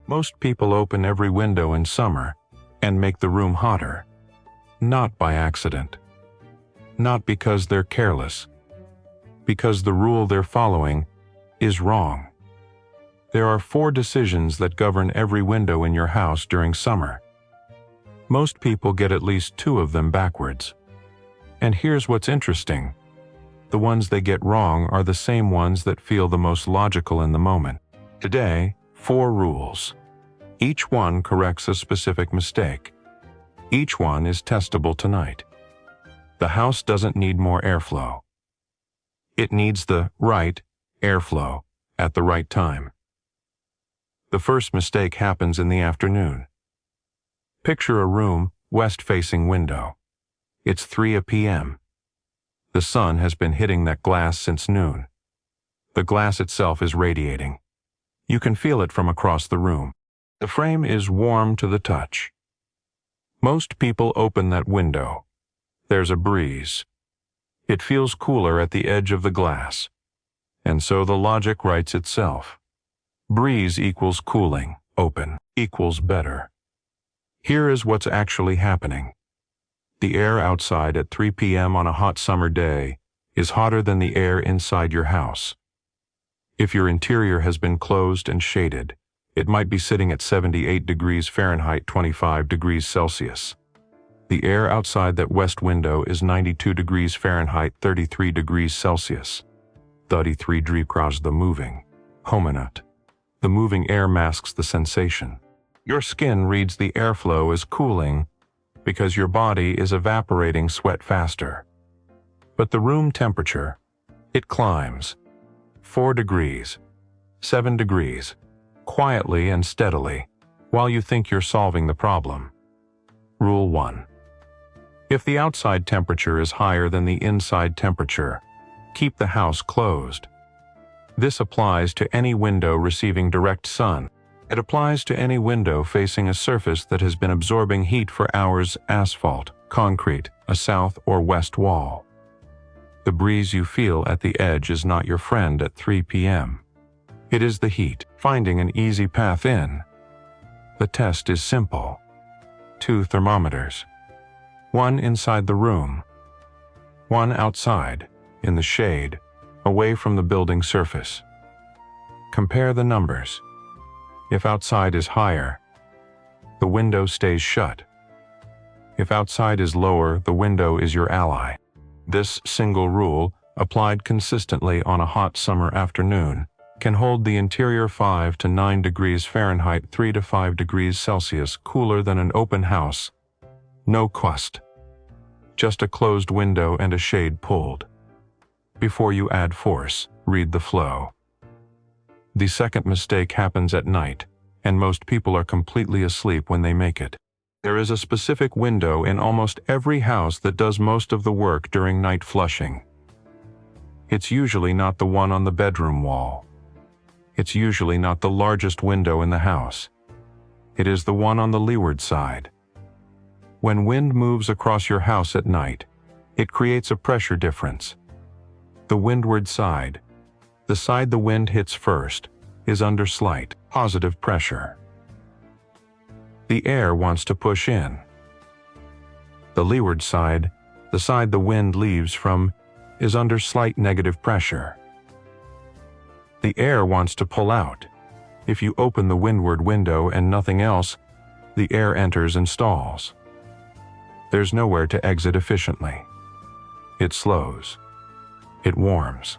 Most people open every window in summer and make the room hotter, not by accident, not because they're careless, because the rule they're following is wrong. There are 4 decisions that govern every window in your house during summer. Most people get at least 2 of them backwards. And here's what's interesting. The ones they get wrong are the same ones that feel the most logical in the moment. Today, 4 rules. Each one corrects a specific mistake. Each one is testable tonight. The house doesn't need more airflow. It needs the right airflow at the right time. The first mistake happens in the afternoon. Picture a room, west-facing window. It's 3 p.m. The sun has been hitting that glass since noon. The glass itself is radiating. You can feel it from across the room. The frame is warm to the touch. Most people open that window. There's a breeze. It feels cooler at the edge of the glass. And so the logic writes itself. Breeze equals cooling, open equals better. Here is what's actually happening. The air outside at 3 p.m. on a hot summer day is hotter than the air inside your house. If your interior has been closed and shaded, it might be sitting at 78 degrees Fahrenheit, 25 degrees Celsius. The air outside that west window is 92 degrees Fahrenheit, 33 degrees Celsius. 33 degrees the moving. Hominut. The moving air masks the sensation. Your skin reads the airflow as cooling because your body is evaporating sweat faster. But the room temperature, it climbs. 4 degrees, 7 degrees, quietly and steadily, while you think you're solving the problem. Rule 1. If the outside temperature is higher than the inside temperature, keep the house closed. This applies to any window receiving direct sun. It applies to any window facing a surface that has been absorbing heat for hours: asphalt, concrete, a south or west wall. The breeze you feel at the edge is not your friend at 3 p.m. It is the heat, finding an easy path in. The test is simple. 2 thermometers. 1 inside the room. 1 outside, in the shade, away from the building surface. Compare the numbers. If outside is higher, the window stays shut. If outside is lower, the window is your ally. This single rule, applied consistently on a hot summer afternoon, can hold the interior 5 to 9 degrees Fahrenheit, 3 to 5 degrees Celsius cooler than an open house. No crust. Just a closed window and a shade pulled. Before you add force, read the flow. The second mistake happens at night, and most people are completely asleep when they make it. There is a specific window in almost every house that does most of the work during night flushing. It's usually not the one on the bedroom wall. It's usually not the largest window in the house. It is the one on the leeward side. When wind moves across your house at night, it creates a pressure difference. The windward side, the side the wind hits first, is under slight, positive pressure. The air wants to push in. The leeward side, the side the wind leaves from, is under slight negative pressure. The air wants to pull out. If you open the windward window and nothing else, the air enters and stalls. There's nowhere to exit efficiently. It slows. It warms.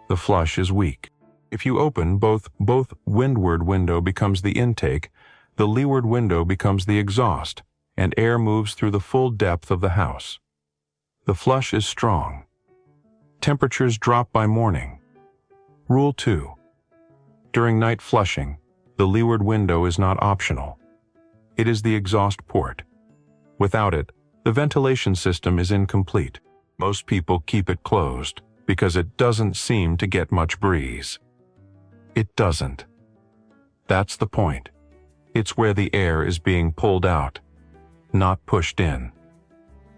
The flush is weak. If you open both windward window becomes the intake, the leeward window becomes the exhaust, and air moves through the full depth of the house. The flush is strong. Temperatures drop by morning. Rule 2. During night flushing, the leeward window is not optional. It is the exhaust port. Without it, the ventilation system is incomplete. Most people keep it closed because it doesn't seem to get much breeze. It doesn't. That's the point. It's where the air is being pulled out, not pushed in.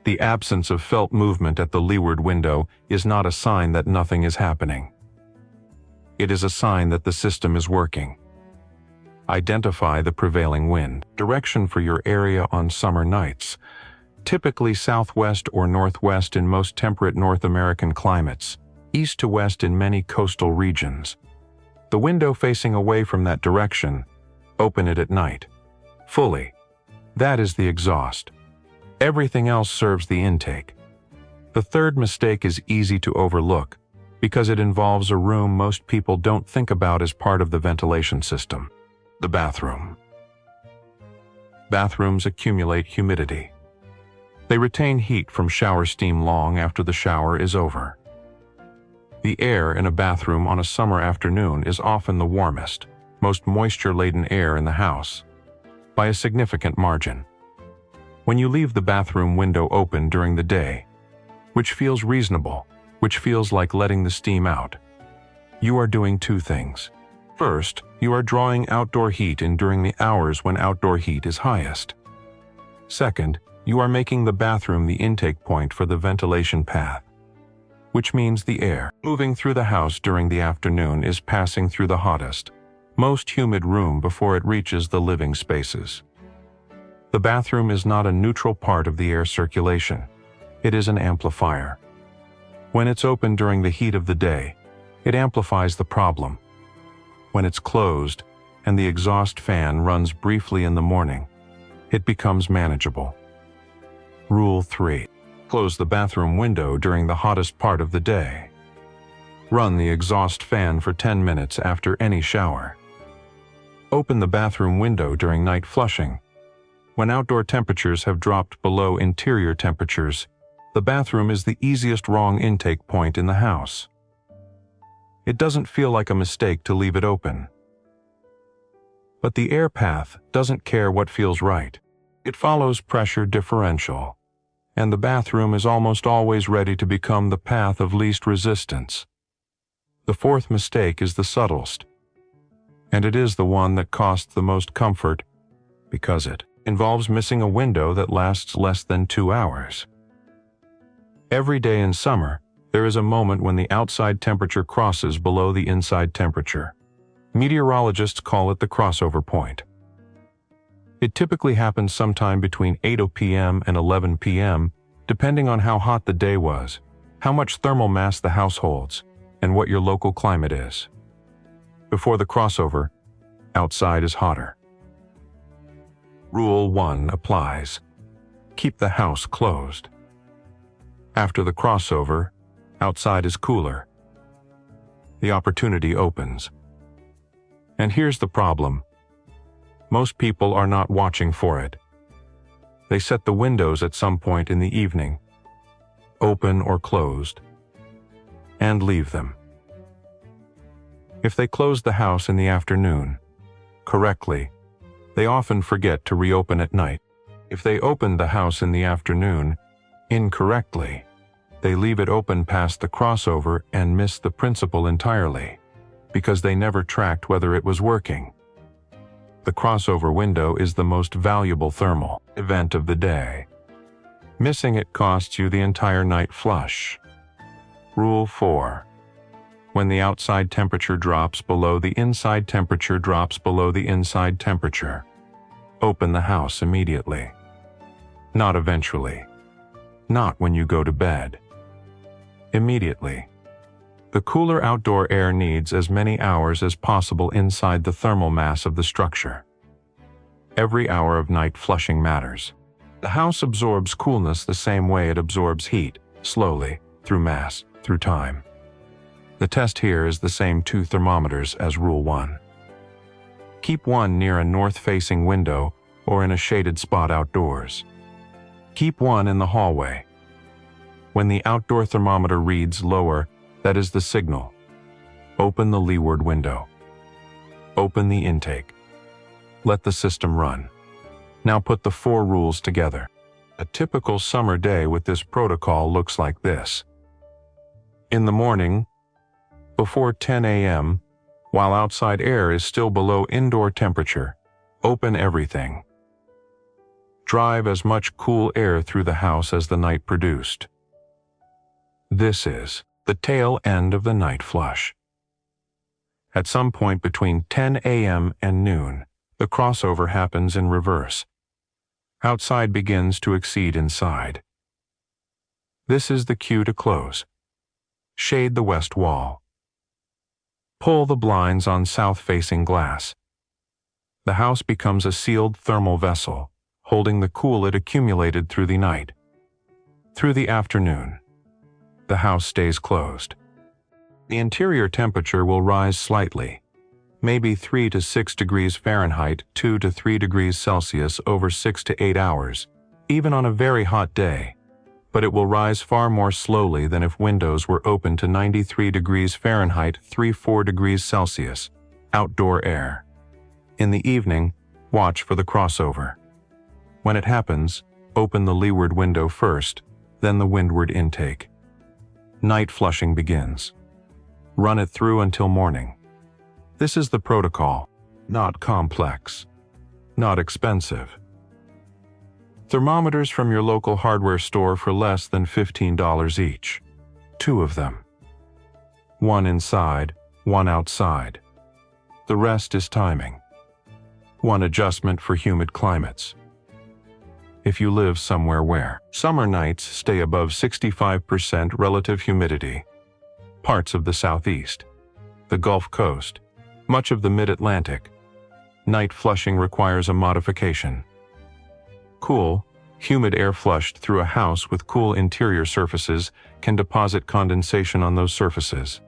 The absence of felt movement at the leeward window is not a sign that nothing is happening. It is a sign that the system is working. Identify the prevailing wind direction for your area on summer nights, typically southwest or northwest in most temperate North American climates, east to west in many coastal regions. The window facing away from that direction, open it at night. Fully. That is the exhaust. Everything else serves the intake. The third mistake is easy to overlook because it involves a room most people don't think about as part of the ventilation system: the bathroom. Bathrooms accumulate humidity. They retain heat from shower steam long after the shower is over. The air in a bathroom on a summer afternoon is often the warmest, most moisture-laden air in the house, by a significant margin. When you leave the bathroom window open during the day, which feels reasonable, which feels like letting the steam out, you are doing two things. First, you are drawing outdoor heat in during the hours when outdoor heat is highest. Second, you are making the bathroom the intake point for the ventilation path, which means the air moving through the house during the afternoon is passing through the hottest, most humid room before it reaches the living spaces. The bathroom is not a neutral part of the air circulation. It is an amplifier. When it's open during the heat of the day, it amplifies the problem. When it's closed and the exhaust fan runs briefly in the morning, it becomes manageable. Rule 3. Close the bathroom window during the hottest part of the day. Run the exhaust fan for 10 minutes after any shower. Open the bathroom window during night flushing. When outdoor temperatures have dropped below interior temperatures, the bathroom is the easiest wrong intake point in the house. It doesn't feel like a mistake to leave it open. But the air path doesn't care what feels right. It follows pressure differential, and the bathroom is almost always ready to become the path of least resistance. The fourth mistake is the subtlest, and it is the one that costs the most comfort because it involves missing a window that lasts less than 2 hours. Every day in summer, there is a moment when the outside temperature crosses below the inside temperature. Meteorologists call it the crossover point. It typically happens sometime between 8 p.m. and 11 p.m., depending on how hot the day was, how much thermal mass the house holds, and what your local climate is. Before the crossover, outside is hotter. Rule 1 applies. Keep the house closed. After the crossover, outside is cooler. The opportunity opens. And here's the problem. Most people are not watching for it. They set the windows at some point in the evening, open or closed, and leave them. If they close the house in the afternoon, correctly, they often forget to reopen at night. If they open the house in the afternoon, incorrectly, they leave it open past the crossover and miss the principle entirely, because they never tracked whether it was working. The crossover window is the most valuable thermal event of the day. Missing it costs you the entire night flush. Rule 4. When the outside temperature drops below the inside temperature drops below the inside temperature, open the house immediately. Not eventually. Not when you go to bed. Immediately. The cooler outdoor air needs as many hours as possible inside the thermal mass of the structure. Every hour of night flushing matters. The house absorbs coolness the same way it absorbs heat, slowly, through mass, through time. The test here is the same 2 thermometers as Rule 1. Keep one near a north-facing window or in a shaded spot outdoors. Keep one in the hallway. When the outdoor thermometer reads lower, that is the signal. Open the leeward window. Open the intake. Let the system run. Now put the 4 rules together. A typical summer day with this protocol looks like this. In the morning, before 10 a.m., while outside air is still below indoor temperature, open everything. Drive as much cool air through the house as the night produced. This is the tail end of the night flush. At some point between 10 a.m. and noon, The crossover happens in reverse. Outside begins to exceed inside. This is the cue to close. Shade the west wall. Pull the blinds on south-facing glass. The house becomes a sealed thermal vessel, holding the cool it accumulated through the night. Through the afternoon, the house stays closed. The interior temperature will rise slightly, maybe 3 to 6 degrees Fahrenheit, 2 to 3 degrees Celsius over 6 to 8 hours, even on a very hot day. But it will rise far more slowly than if windows were open to 93 degrees Fahrenheit, 3-4 degrees Celsius, outdoor air. In the evening, watch for the crossover. When it happens, open the leeward window first, then the windward intake. Night flushing begins. Run it through until morning. This is the protocol, not complex, not expensive. Thermometers from your local hardware store for less than $15 each. 2 of them. 1 inside, 1 outside. The rest is timing. 1 adjustment for humid climates. If you live somewhere where summer nights stay above 65% relative humidity, parts of the Southeast, the Gulf Coast, much of the Mid-Atlantic, night flushing requires a modification. Cool, humid air flushed through a house with cool interior surfaces can deposit condensation on those surfaces.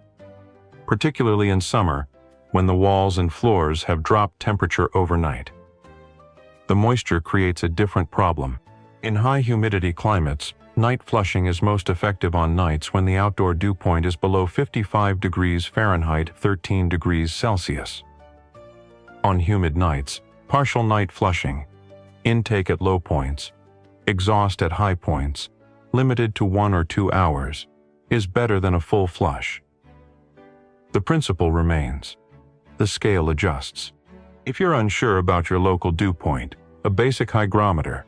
Particularly in summer, when the walls and floors have dropped temperature overnight. The moisture creates a different problem. In high humidity climates, night flushing is most effective on nights when the outdoor dew point is below 55 degrees Fahrenheit, 13 degrees Celsius. On humid nights, partial night flushing, intake at low points, exhaust at high points, limited to 1 or 2 hours, is better than a full flush. The principle remains. The scale adjusts. If you're unsure about your local dew point, a basic hygrometer,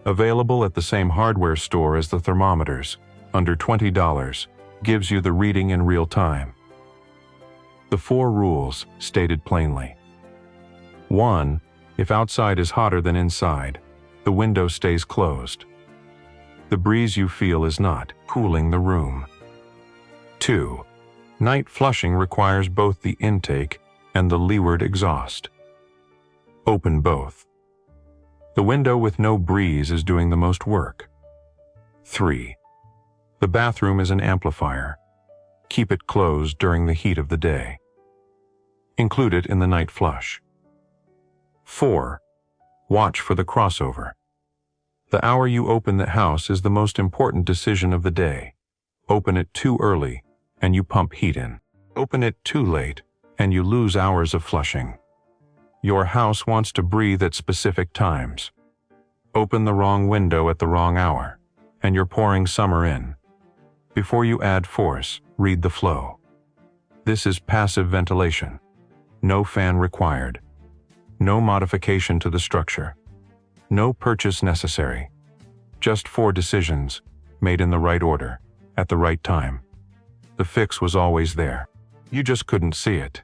available at the same hardware store as the thermometers, under $20, gives you the reading in real time. The 4 rules, stated plainly. 1. If outside is hotter than inside, the window stays closed. The breeze you feel is not cooling the room. 2. Night flushing requires both the intake and the leeward exhaust. Open both. The window with no breeze is doing the most work. 3. The bathroom is an amplifier. Keep it closed during the heat of the day. Include it in the night flush. 4. Watch for the crossover. The hour you open the house is the most important decision of the day. Open it too early, and you pump heat in. Open it too late, and you lose hours of flushing. Your house wants to breathe at specific times. Open the wrong window at the wrong hour, and you're pouring summer in. Before you add force, read the flow. This is passive ventilation. No fan required. No modification to the structure. No purchase necessary. Just 4 decisions, made in the right order, at the right time. The fix was always there. You just couldn't see it.